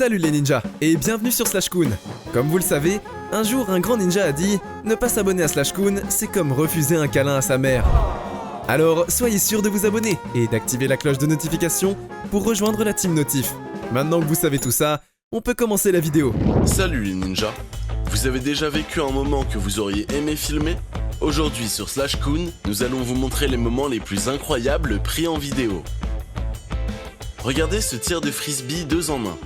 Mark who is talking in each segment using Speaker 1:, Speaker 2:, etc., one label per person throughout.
Speaker 1: Salut les ninjas, et bienvenue sur Slashcoon. Comme vous le savez, un jour un grand ninja a dit « Ne pas s'abonner à Slashcoon, c'est comme refuser un câlin à sa mère ». Alors soyez sûr de vous abonner et d'activer la cloche de notification pour rejoindre la Team Notif. Maintenant que vous savez tout ça, on peut commencer la vidéo.
Speaker 2: Salut les ninjas. Vous avez déjà vécu un moment que vous auriez aimé filmer ? Aujourd'hui sur Slashcoon, nous allons vous montrer les moments les plus incroyables pris en vidéo. Regardez ce tir de frisbee 2 en 1.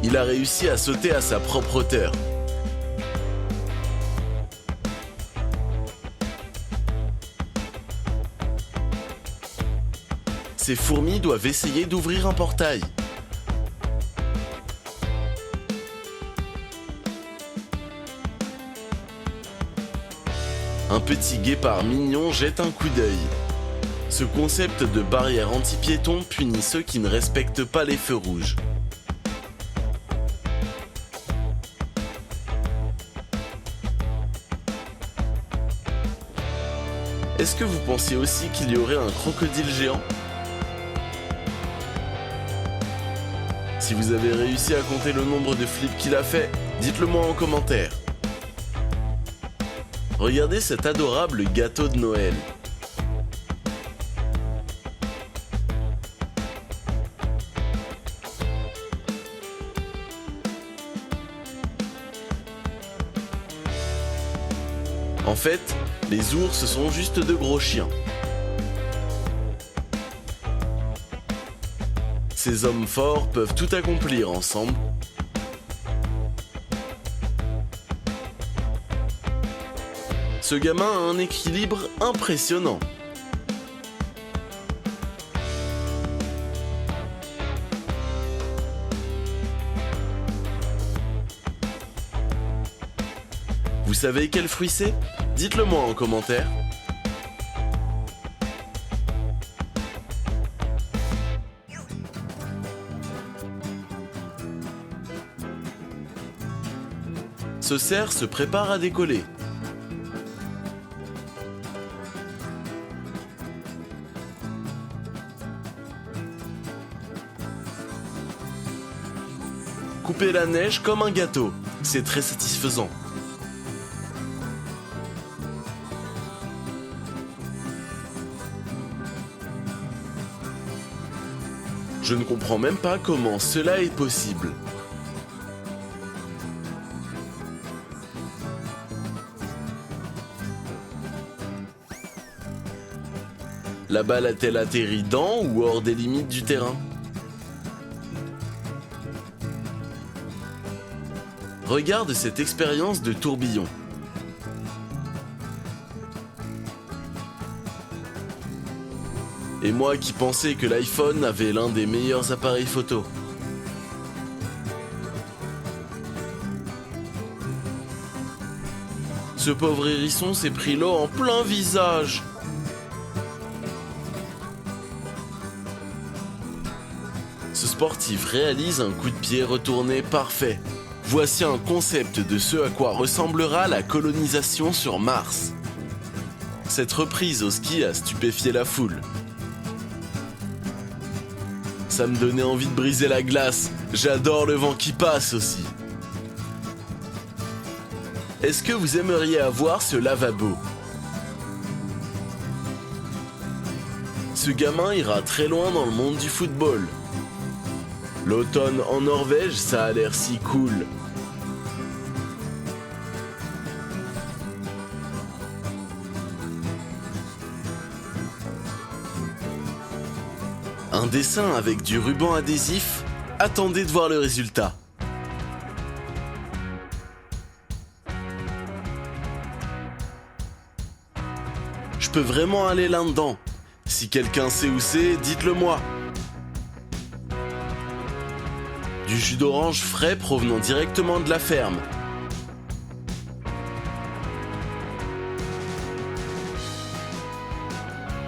Speaker 2: Il a réussi à sauter à sa propre hauteur. Ces fourmis doivent essayer d'ouvrir un portail. Un petit guépard mignon jette un coup d'œil. Ce concept de barrière anti-piéton punit ceux qui ne respectent pas les feux rouges. Est-ce que vous pensiez aussi qu'il y aurait un crocodile géant ? Si vous avez réussi à compter le nombre de flips qu'il a fait, dites-le moi en commentaire. Regardez cet adorable gâteau de Noël. En fait, les ours sont juste de gros chiens. Ces hommes forts peuvent tout accomplir ensemble. Ce gamin a un équilibre impressionnant. Vous savez quel fruit c'est ? Dites-le moi en commentaire. Ce cerf se prépare à décoller. Couper la neige comme un gâteau, c'est très satisfaisant. Je ne comprends même pas comment cela est possible. La balle a-t-elle atterri dans ou hors des limites du terrain ? Regarde cette expérience de tourbillon. Et moi qui pensais que l'iPhone avait l'un des meilleurs appareils photo. Ce pauvre hérisson s'est pris l'eau en plein visage. Ce sportif réalise un coup de pied retourné parfait. Voici un concept de ce à quoi ressemblera la colonisation sur Mars. Cette reprise au ski a stupéfié la foule. Ça me donnait envie de briser la glace. J'adore le vent qui passe aussi. Est-ce que vous aimeriez avoir ce lavabo ? Ce gamin ira très loin dans le monde du football. L'automne en Norvège, ça a l'air si cool. Un dessin avec du ruban adhésif, attendez de voir le résultat. Je peux vraiment aller là-dedans. Si quelqu'un sait où c'est, dites-le moi. Du jus d'orange frais provenant directement de la ferme.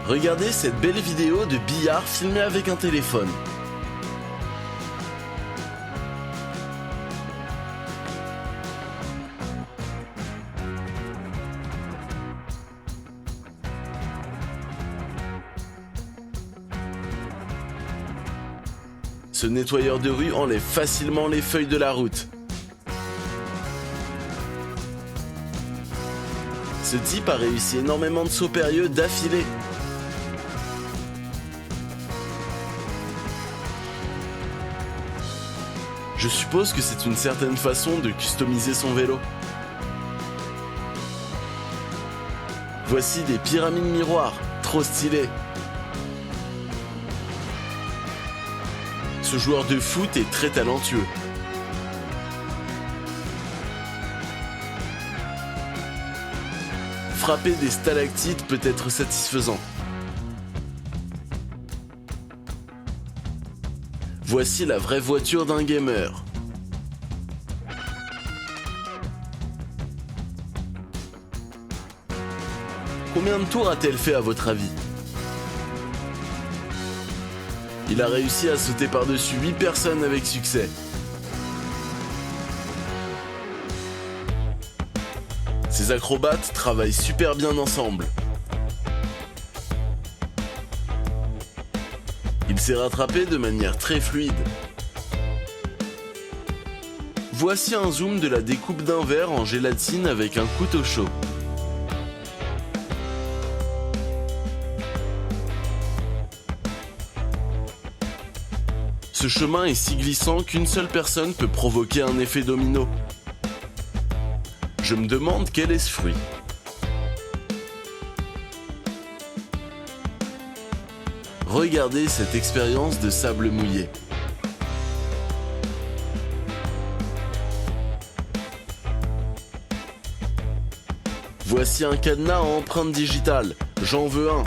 Speaker 2: Regardez cette belle vidéo de billard filmée avec un téléphone. Ce nettoyeur de rue enlève facilement les feuilles de la route. Ce type a réussi énormément de sauts périlleux d'affilée. Je suppose que c'est une certaine façon de customiser son vélo. Voici des pyramides miroirs, trop stylées. Ce joueur de foot est très talentueux. Frapper des stalactites peut être satisfaisant. Voici la vraie voiture d'un gamer. Combien de tours a-t-elle fait à votre avis? Il a réussi à sauter par-dessus 8 personnes avec succès. Ces acrobates travaillent super bien ensemble. Il s'est rattrapé de manière très fluide. Voici un zoom de la découpe d'un verre en gélatine avec un couteau chaud. Ce chemin est si glissant qu'une seule personne peut provoquer un effet domino. Je me demande quel est ce fruit. Regardez cette expérience de sable mouillé. Voici un cadenas à empreinte digitale. J'en veux un.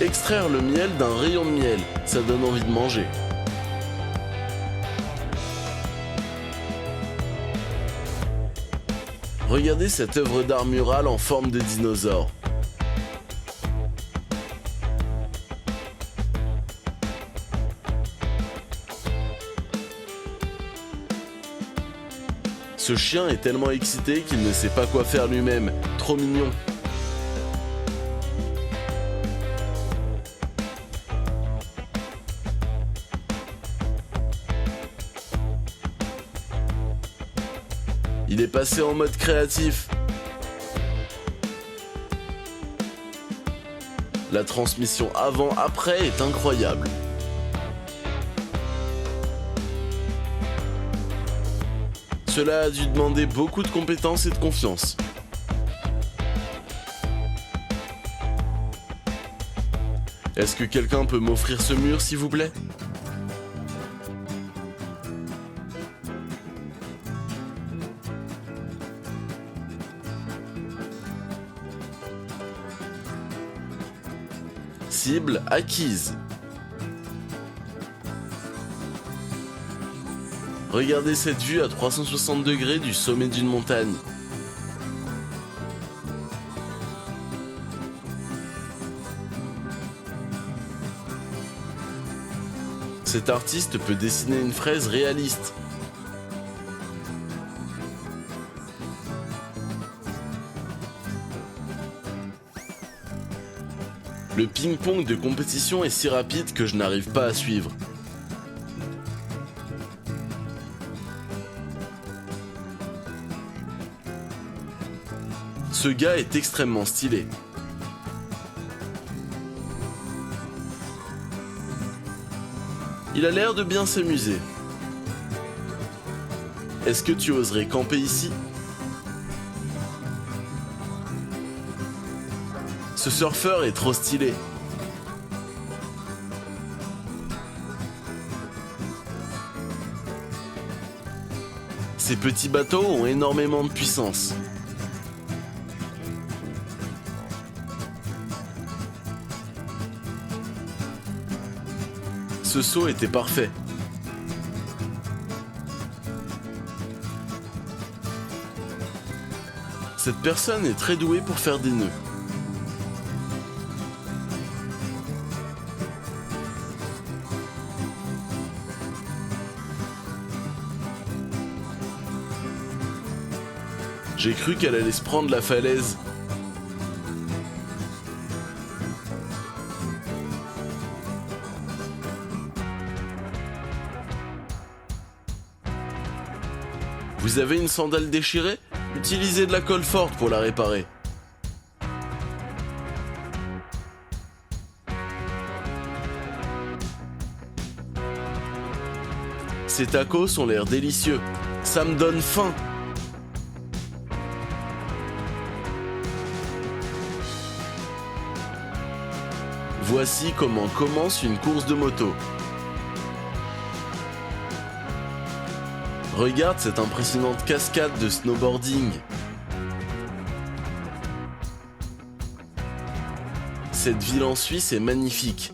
Speaker 2: Extraire le miel d'un rayon de miel, ça donne envie de manger. Regardez cette œuvre d'art murale en forme de dinosaure. Ce chien est tellement excité qu'il ne sait pas quoi faire lui-même. Trop mignon. Il est passé en mode créatif. La transmission avant-après est incroyable. Cela a dû demander beaucoup de compétences et de confiance. Est-ce que quelqu'un peut m'offrir ce mur, s'il vous plaît ? Cible acquise. Regardez cette vue à 360 degrés du sommet d'une montagne. Cet artiste peut dessiner une fraise réaliste. Le ping-pong de compétition est si rapide que je n'arrive pas à suivre. Ce gars est extrêmement stylé. Il a l'air de bien s'amuser. Est-ce que tu oserais camper ici ? Ce surfeur est trop stylé. Ces petits bateaux ont énormément de puissance. Ce saut était parfait. Cette personne est très douée pour faire des nœuds. J'ai cru qu'elle allait se prendre la falaise. Vous avez une sandale déchirée? Utilisez de la colle forte pour la réparer. Ces tacos ont l'air délicieux. Ça me donne faim. Voici comment commence une course de moto. Regarde cette impressionnante cascade de snowboarding. Cette ville en Suisse est magnifique.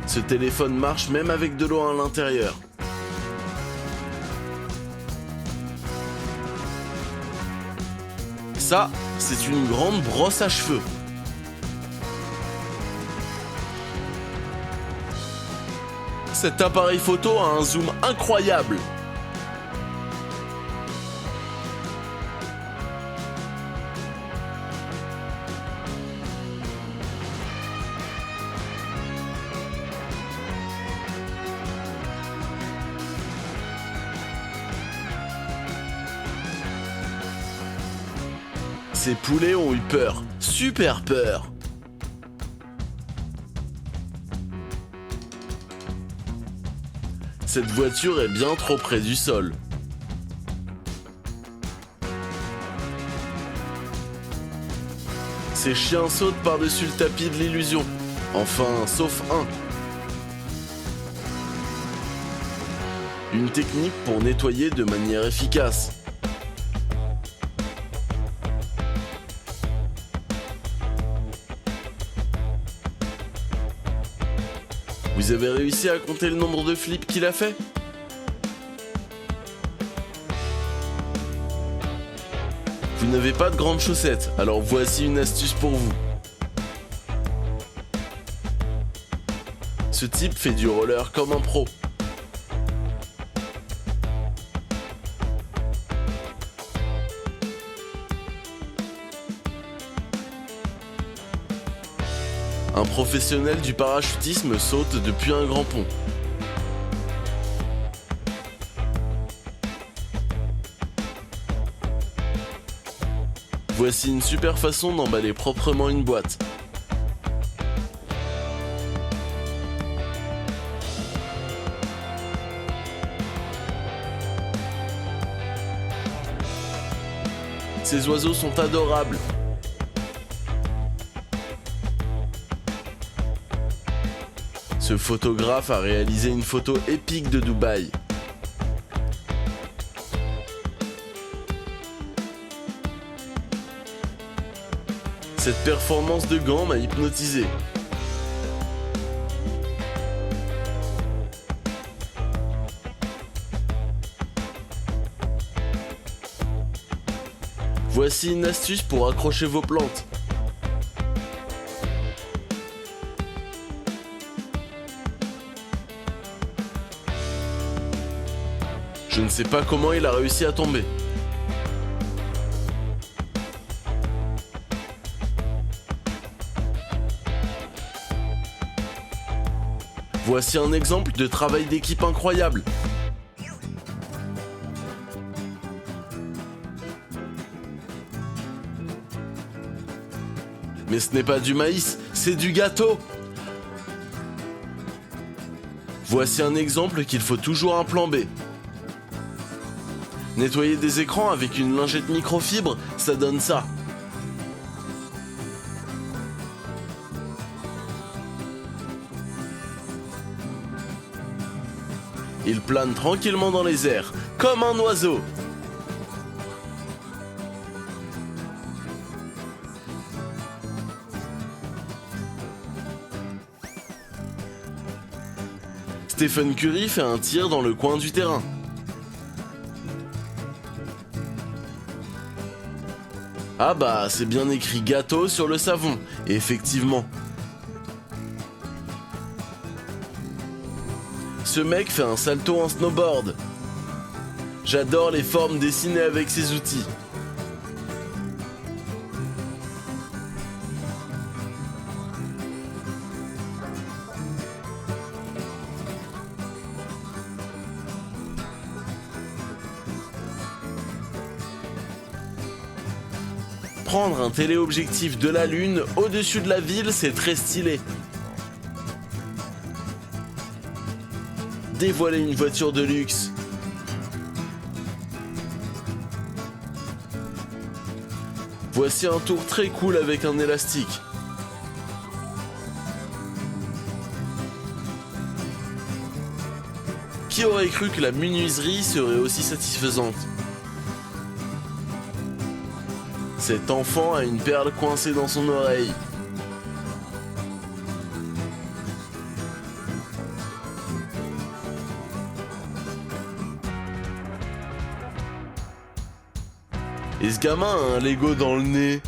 Speaker 2: Ce téléphone marche même avec de l'eau à l'intérieur. Ça, c'est une grande brosse à cheveux. Cet appareil photo a un zoom incroyable. Ces poulets ont eu peur, super peur. Cette voiture est bien trop près du sol. Ces chiens sautent par-dessus le tapis de l'illusion. Enfin, sauf un. Une technique pour nettoyer de manière efficace. Vous avez réussi à compter le nombre de flips qu'il a fait? Vous n'avez pas de grandes chaussettes, alors voici une astuce pour vous. Ce type fait du roller comme un pro. Un professionnel du parachutisme saute depuis un grand pont. Voici une super façon d'emballer proprement une boîte. Ces oiseaux sont adorables. Ce photographe a réalisé une photo épique de Dubaï. Cette performance de gants m'a hypnotisé. Voici une astuce pour accrocher vos plantes. Je ne sais pas comment il a réussi à tomber. Voici un exemple de travail d'équipe incroyable. Mais ce n'est pas du maïs, c'est du gâteau. Voici un exemple qu'il faut toujours un plan B. Nettoyer des écrans avec une lingette microfibre, ça donne ça. Il plane tranquillement dans les airs, comme un oiseau. Stephen Curry fait un tir dans le coin du terrain. Ah bah, c'est bien écrit gâteau sur le savon, et effectivement. Ce mec fait un salto en snowboard. J'adore les formes dessinées avec ces outils. Prendre un téléobjectif de la Lune au-dessus de la ville, c'est très stylé. Dévoiler une voiture de luxe. Voici un tour très cool avec un élastique. Qui aurait cru que la menuiserie serait aussi satisfaisante? Cet enfant a une perle coincée dans son oreille. Et ce gamin a un Lego dans le nez.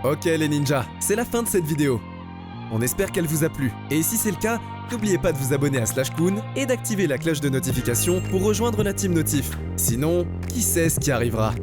Speaker 1: Ok les ninjas, c'est la fin de cette vidéo. On espère qu'elle vous a plu. Et si c'est le cas, n'oubliez pas de vous abonner à Slashcoon et d'activer la cloche de notification pour rejoindre la team Notif. Sinon, qui sait ce qui arrivera?